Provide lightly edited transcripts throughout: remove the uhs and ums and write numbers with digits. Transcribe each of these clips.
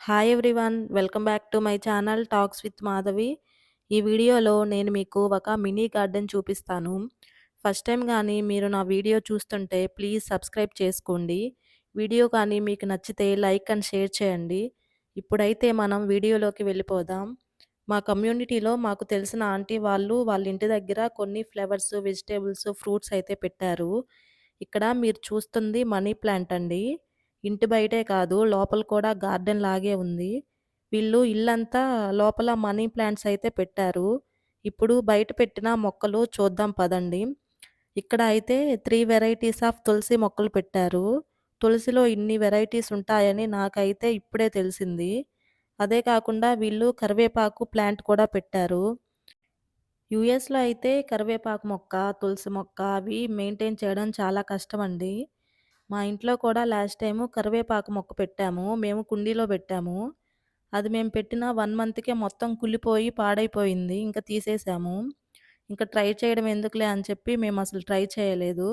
Hi everyone. Welcome back to my channel talks with Madhavi. ఈ వీడియోలో నేను మీకు ఒక మినీ గార్డెన్ చూపిస్తాను. ఫస్ట్ టైం గానీ మీరు నా వీడియో చూస్తుంటే ప్లీజ్ సబ్స్క్రైబ్ చేసుకోండి. వీడియో కానీ మీకు నచ్చితే లైక్ అండ్ షేర్ చేయండి. ఇప్పుడైతే మనం వీడియోలోకి వెళ్ళిపోదాం. మా కమ్యూనిటీలో మాకు తెలిసిన ఆంటీ వాళ్ళు వాళ్ళ ఇంటి దగ్గర కొన్ని ఫ్లవర్స్, వెజిటేబుల్స్, ఫ్రూట్స్ అయితే పెట్టారు. ఇక్కడ మీరు చూస్తుంది మనీ ప్లాంట్ అండి. ఇంటి బయటే కాదు లోపల కూడా గార్డెన్ లాగే ఉంది. వీళ్ళు ఇల్లంతా లోపల మనీ ప్లాంట్స్ అయితే పెట్టారు. ఇప్పుడు బయట పెట్టిన మొక్కలు చూద్దాం పదండి. ఇక్కడ అయితే 3 వెరైటీస్ ఆఫ్ తులసి మొక్కలు పెట్టారు. తులసిలో ఇన్ని వెరైటీస్ ఉంటాయని నాకైతే ఇప్పుడే తెలిసింది. అదే కాకుండా వీళ్ళు కరివేపాకు ప్లాంట్ కూడా పెట్టారు. యూఎస్‌లో అయితే కరివేపాకు మొక్క, తులసి మొక్క అవి మెయింటైన్ చేయడం చాలా కష్టమండి. మా ఇంట్లో కూడా లాస్ట్ టైము కరివేపాకు మొక్క పెట్టాము. మేము కుండీలో పెట్టాము. అది మేము పెట్టిన 1 మంత్‌కే మొత్తం కుళ్ళిపోయి పాడైపోయింది. ఇంక తీసేసాము. ఇంక ట్రై చేయడం ఎందుకులే అని చెప్పి మేమసలు ట్రై చేయలేదు.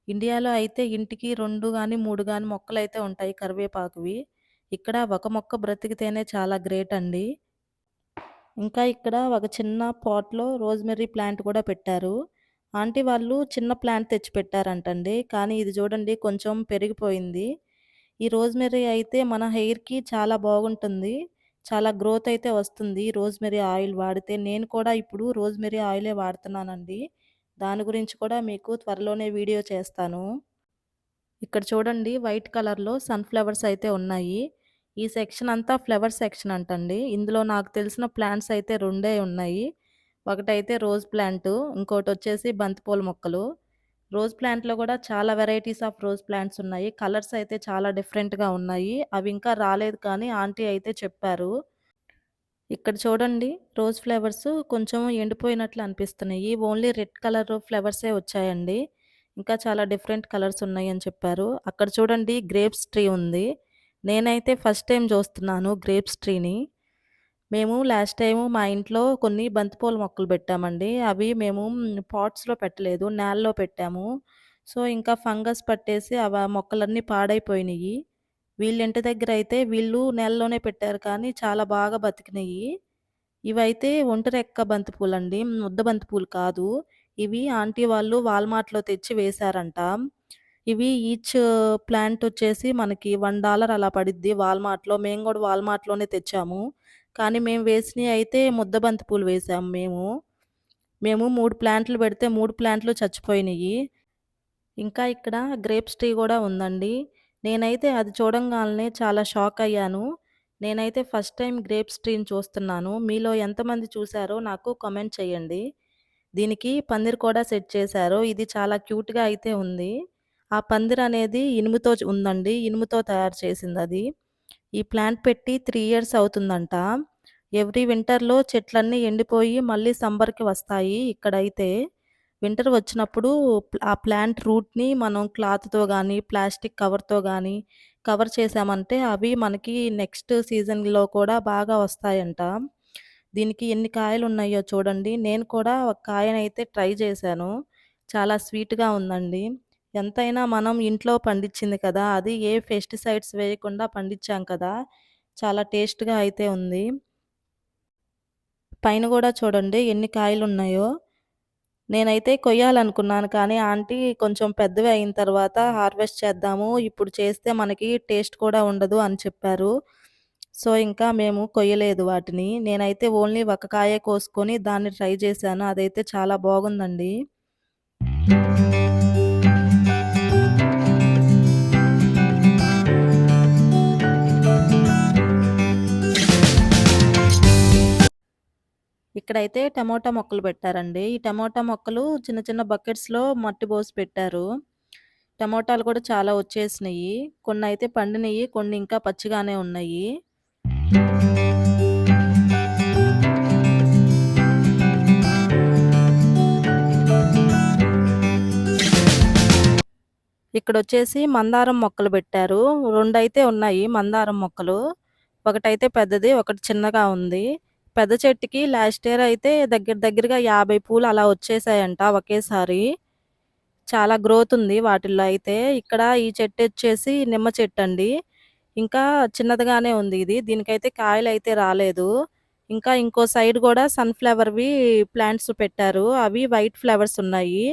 ఇండియాలో అయితే ఇంటికి 2 గాని, 3 గాని మొక్కలైతే ఉంటాయి కరివేపాకువి. ఇక్కడ ఒక మొక్క బ్రతికితేనే చాలా గ్రేట్ అండి. ఇంకా ఇక్కడ ఒక చిన్న పాట్‌లో రోజ్‌మెర్రీ ప్లాంట్ కూడా పెట్టారు. ఆంటీ వాళ్ళు చిన్న ప్లాంట్ తెచ్చి పెట్టారంటండి. కానీ ఇది చూడండి కొంచెం పెరిగిపోయింది. ఈ రోజ్‌మెర్రీ అయితే మన హెయిర్‌కి చాలా బాగుంటుంది. చాలా గ్రోత్ అయితే వస్తుంది రోజ్‌మెర్రీ ఆయిల్ వాడితే. నేను కూడా ఇప్పుడు రోజ్‌మెర్రీ ఆయిలే వాడుతున్నానండి. దాని గురించి కూడా మీకు త్వరలోనే వీడియో చేస్తాను. ఇక్కడ చూడండి వైట్ కలర్‌లో సన్‌ఫ్లవర్స్ అయితే ఉన్నాయి. ఈ సెక్షన్ అంతా ఫ్లవర్ సెక్షన్ అంటండి. ఇందులో నాకు తెలిసిన ప్లాంట్స్ అయితే రెండే ఉన్నాయి. ఒకటైతే రోజ్ ప్లాంటు, ఇంకోటొచ్చేసి బంతిపూల మొక్కలు. రోజ్ ప్లాంట్‌లో కూడా చాలా వెరైటీస్ ఆఫ్ రోజ్ ప్లాంట్స్ ఉన్నాయి. కలర్స్ అయితే చాలా డిఫరెంట్‌గా ఉన్నాయి. అవి ఇంకా రాలేదు కానీ ఆంటీ అయితే చెప్పారు. ఇక్కడ చూడండి రోజ్ ఫ్లవర్స్ కొంచెం ఎండిపోయినట్లు అనిపిస్తున్నాయి. ఓన్లీ రెడ్ కలర్ ఫ్లవర్సే వచ్చాయండి. ఇంకా చాలా డిఫరెంట్ కలర్స్ ఉన్నాయని చెప్పారు. అక్కడ చూడండి గ్రేప్స్ ట్రీ ఉంది. నేనైతే ఫస్ట్ టైమ్ చూస్తున్నాను గ్రేప్స్ ట్రీని. మేము లాస్ట్ టైము మా ఇంట్లో కొన్ని బంతిపూల మొక్కలు పెట్టామండి. అవి మేము పాట్స్‌లో పెట్టలేదు. నేలలో పెట్టాము. సో, ఇంకా ఫంగస్ పట్టేసి ఆ మొక్కలన్నీ పాడైపోయినియి. వీళ్ళ ఇంటి దగ్గరైతే వీళ్ళు నేలలోనే పెట్టారు కానీ చాలా బాగా బతికినియి. ఇవైతే ఒంటెరెక్క బంతిపూలండి. ముద్ద బంతిపూలు కాదు. ఇవి ఆంటీ వాళ్ళు వాల్మార్ట్‌లో తెచ్చి వేశారంట. ఇవి ఈచ్ ప్లాంట్ వచ్చేసి మనకి $1 అలా పడిద్ది వాల్మార్ట్‌లో. మేము గూడా వాల్మార్ట్‌లోనే తెచ్చాము. కానీ మేము వేసినయి అయితే ముద్ద బంతిపూలు వేసాము మేము. మేము 3 ప్లాంట్లు పెడితే 3 ప్లాంట్లు చచ్చిపోయినియి. ఇంకా ఇక్కడ గ్రేప్స్ ట్రీ గూడా ఉందండి. నేనైతే అది చూడంగాల్నే చాలా షాకయ్యాను. నేనైతే ఫస్ట్ టైమ్ గ్రేప్స్ ట్రీని చూస్తున్నాను. మీలో ఎంతమంది చూసారో నాకు కామెంట్ చేయండి. దీనికి పందిరి కూడా సెట్ చేశారు. ఇది చాలా క్యూట్‌గా అయితే ఉంది. ఆ పందిరనేది ఇనుముతో ఉందండి. ఇనుముతో తయారు చేసిందది. ఈ ప్లాంట్ పెట్టి 3 ఇయర్స్ అవుతుందంట. ఎవ్రీ వింటర్‌లో చెట్లన్నీ ఎండిపోయి మళ్ళీ సమ్మర్‌కి వస్తాయి ఇక్కడైతే. వింటర్ వచ్చినప్పుడు ఆ ప్లాంట్ రూట్‌ని మనం క్లాత్‌తో గానీ, ప్లాస్టిక్ కవర్‌తో గానీ కవర్ చేశామంటే అవి మనకి నెక్స్ట్ సీజన్‌లో కూడా బాగా వస్తాయంట. దీనికి ఎన్ని కాయలున్నాయో చూడండి. నేను కూడా ఒక కాయనైతే ట్రై చేశాను. చాలా స్వీట్‌గా ఉందండి. ఎంతైనా మనం ఇంట్లో పండించింది కదా! అది ఏ పెస్టిసైడ్స్ వేయకుండా పండించాం కదా! చాలా టేస్ట్‌గా అయితే ఉంది. పైన గూడా చూడండి ఎన్ని కాయలున్నాయో. నేనైతే కొయ్యాలనుకున్నాను కానీ ఆంటీ కొంచెం పెద్దవి అయిన తర్వాత హార్వెస్ట్ చేద్దాము. ఇప్పుడు చేస్తే మనకి టేస్ట్ కూడా ఉండదు అని చెప్పారు. సో, ఇంకా మేము కొయ్యలేదు వాటిని. నేనైతే ఓన్లీ ఒక కాయే కోసుకొని దాన్ని ట్రై చేశాను. అదైతే చాలా బాగుందండి. ఇక్కడైతే టమోటా మొక్కలు పెట్టారండి. ఈ టమోటా మొక్కలు చిన్న చిన్న బకెట్స్‌లో మట్టి పోసి పెట్టారు. టమోటాలు కూడా చాలా వచ్చేసినియి. కొన్నయితే పండినియి. కొన్ని ఇంకా పచ్చిగానే ఉన్నాయి. ఇక్కడొచ్చేసి మందారం మొక్కలు పెట్టారు. రెండైతే ఉన్నాయి మందారం మొక్కలు. ఒకటైతే పెద్దది, ఒకటి చిన్నగా ఉంది. పెద్ద చెట్టుకి లాస్ట్ ఇయర్ అయితే దగ్గరగా 50 పూలు అలా వచ్చేసాయంట ఒకేసారి. చాలా గ్రోత్ ఉంది వాటిల్లో అయితే. ఇక్కడ ఈ చెట్టొచ్చేసి నిమ్మ చెట్టండి. ఇంకా చిన్నదిగానే ఉంది ఇది. దీనికైతే కాయలైతే రాలేదు. ఇంకా ఇంకో సైడ్ గూడా సన్‌ఫ్లవర్‌వి ప్లాంట్స్ పెట్టారు. అవి వైట్ ఫ్లవర్స్ ఉన్నాయి.